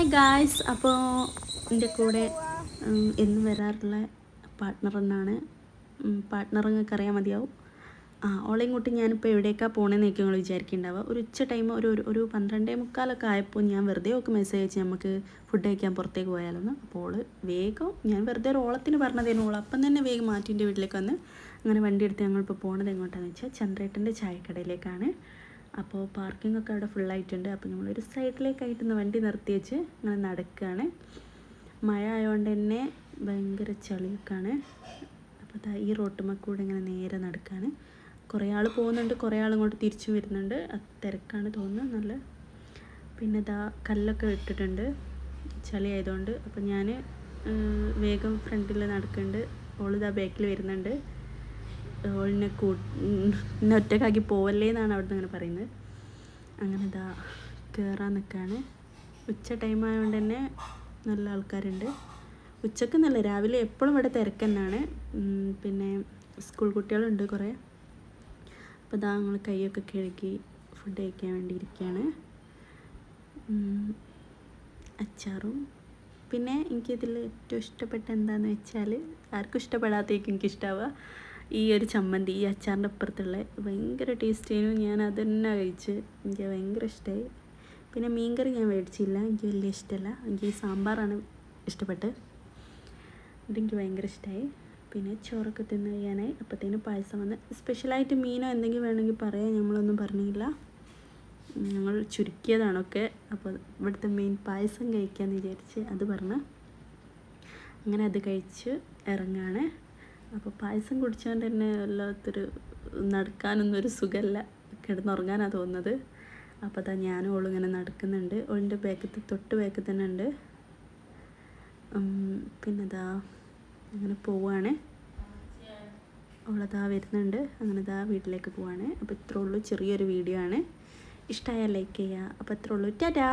Hi guys. അപ്പോൾ എൻ്റെ കൂടെ എന്നും വരാറുള്ള പാർട്ട്ണർ എന്നാണ്. പാർട്ട്ണർ നിങ്ങൾക്ക് അറിയാൻ മതിയാവും. ഓളെയും കൂട്ടി ഞാനിപ്പോൾ എവിടേക്കാണ് പോകണമെന്നൊക്കെ നിങ്ങൾ വിചാരിക്കുന്നുണ്ടാവുക. ഒരു ഉച്ച ടൈം ഒരു 12:45 ആയപ്പോൾ ഞാൻ വെറുതെ ഒക്കെ മെസ്സേജ് അയച്ച് നമുക്ക് ഫുഡ് കഴിക്കാൻ പുറത്തേക്ക് പോയാലൊന്ന്. അപ്പോൾ വേഗം ഞാൻ വെറുതെ ഒരു ഓളത്തിന് പറഞ്ഞതേനു. അപ്പം തന്നെ വേഗം മാറ്റിൻ്റെ വീട്ടിലേക്ക് വന്ന് അങ്ങനെ വണ്ടി എടുത്ത് ഞങ്ങളിപ്പോൾ പോകുന്നത് എങ്ങോട്ടാണെന്ന് വെച്ചാൽ ചന്ദ്രേട്ടൻ്റെ ചായക്കടയിലേക്കാണ്. അപ്പോൾ പാർക്കിംഗ് ഒക്കെ അവിടെ ഫുള്ളായിട്ടുണ്ട്. അപ്പോൾ നമ്മളൊരു സൈഡിലേക്കായിട്ട് വണ്ടി നിർത്തി വെച്ച് അങ്ങനെ നടക്കുകയാണ്. മഴ ആയതുകൊണ്ട് തന്നെ ഭയങ്കര ചളിയൊക്കെയാണ്. അപ്പോൾ ഈ റോട്ടുമ്മ കൂടെ ഇങ്ങനെ നേരെ നടക്കുകയാണ്. കുറേ ആൾ പോകുന്നുണ്ട്, കുറേ ആൾ ഇങ്ങോട്ട് തിരിച്ചു വരുന്നുണ്ട്. തിരക്കാണ് തോന്നുന്നത് നല്ല. പിന്നെ കല്ലൊക്കെ ഇട്ടിട്ടുണ്ട് ചളി ആയതുകൊണ്ട്. അപ്പോൾ ഞാൻ വേഗം ഫ്രണ്ടിൽ നടക്കുന്നുണ്ട്. ഓളിതാ ബാക്കിൽ വരുന്നുണ്ട്. ഓളിനെ എന്നെ ഒറ്റക്കാക്കി പോവല്ലേ എന്നാണ് അവിടെ നിന്ന് അങ്ങനെ പറയുന്നത്. അങ്ങനെ കയറാൻ നിൽക്കുകയാണ്. ഉച്ച ടൈം ആയതുകൊണ്ട് തന്നെ നല്ല ആൾക്കാരുണ്ട്. ഉച്ചക്ക് നല്ല, രാവിലെ എപ്പോഴും ഇവിടെ തിരക്ക് തന്നെയാണ്. പിന്നെ സ്കൂൾ കുട്ടികളുണ്ട് കുറേ. അപ്പോൾ ഞങ്ങൾ കൈയൊക്കെ കഴുകി ഫുഡ് കഴിക്കാൻ വേണ്ടി ഇരിക്കുകയാണ്. അച്ചാറും പിന്നെ എനിക്കിതിൽ ഏറ്റവും ഇഷ്ടപ്പെട്ട എന്താണെന്ന് വെച്ചാൽ, ആർക്കും ഇഷ്ടപ്പെടാത്തേക്കും എനിക്കിഷ്ടമാവുക ഈ ഒരു ചമ്മന്തി. ഈ അച്ചാറിൻ്റെ അപ്പുറത്തുള്ള ഭയങ്കര ടേസ്റ്റ് ആയിരുന്നു. ഞാൻ അത് തന്നെ കഴിച്ച്, എനിക്ക് ഭയങ്കര ഇഷ്ടമായി. പിന്നെ മീൻകറി ഞാൻ മേടിച്ചില്ല, എനിക്ക് വലിയ ഇഷ്ടമല്ല. എനിക്ക് ഈ സാമ്പാറാണ് ഇഷ്ടപ്പെട്ടത്, അതെനിക്ക് ഭയങ്കര ഇഷ്ടമായി. പിന്നെ ചോറൊക്കെ തിന്ന് കഴിയാനായി. അപ്പോഴത്തേനും പായസം വന്ന്. സ്പെഷ്യലായിട്ട് മീനോ എന്തെങ്കിലും വേണമെങ്കിൽ പറയാം, ഞങ്ങളൊന്നും പറഞ്ഞില്ല, ഞങ്ങൾ ചുരുക്കിയതാണൊക്കെ. അപ്പോൾ ഇവിടുത്തെ മെയിൻ പായസം കഴിക്കാമെന്ന് വിചാരിച്ച് അത് പറഞ്ഞ് അങ്ങനെ അത് കഴിച്ച് ഇറങ്ങാണ്. അപ്പോൾ പായസം കുടിച്ചുകൊണ്ട് തന്നെ വല്ലാത്തൊരു നടക്കാനൊന്നും ഒരു സുഖമല്ല, കിടന്നുറങ്ങാനാണ് തോന്നുന്നത്. അപ്പോൾ ഞാനും ഓളും ഇങ്ങനെ നടക്കുന്നുണ്ട്. ഓളിൻ്റെ തൊട്ട് ബാക്കിൽ തന്നെ ഉണ്ട്. പിന്നെ അങ്ങനെ പോവുകയാണ്. ഓളതാ വരുന്നുണ്ട്. അങ്ങനെ വീട്ടിലേക്ക് പോവാണ്. അപ്പോൾ ഇത്രേ ഉള്ളൂ, ചെറിയൊരു വീഡിയോ ആണ്. ഇഷ്ടമായാൽ ലൈക്ക് ചെയ്യുക. അപ്പോൾ ഇത്രേ ഉള്ളൂ. ടാറ്റാ.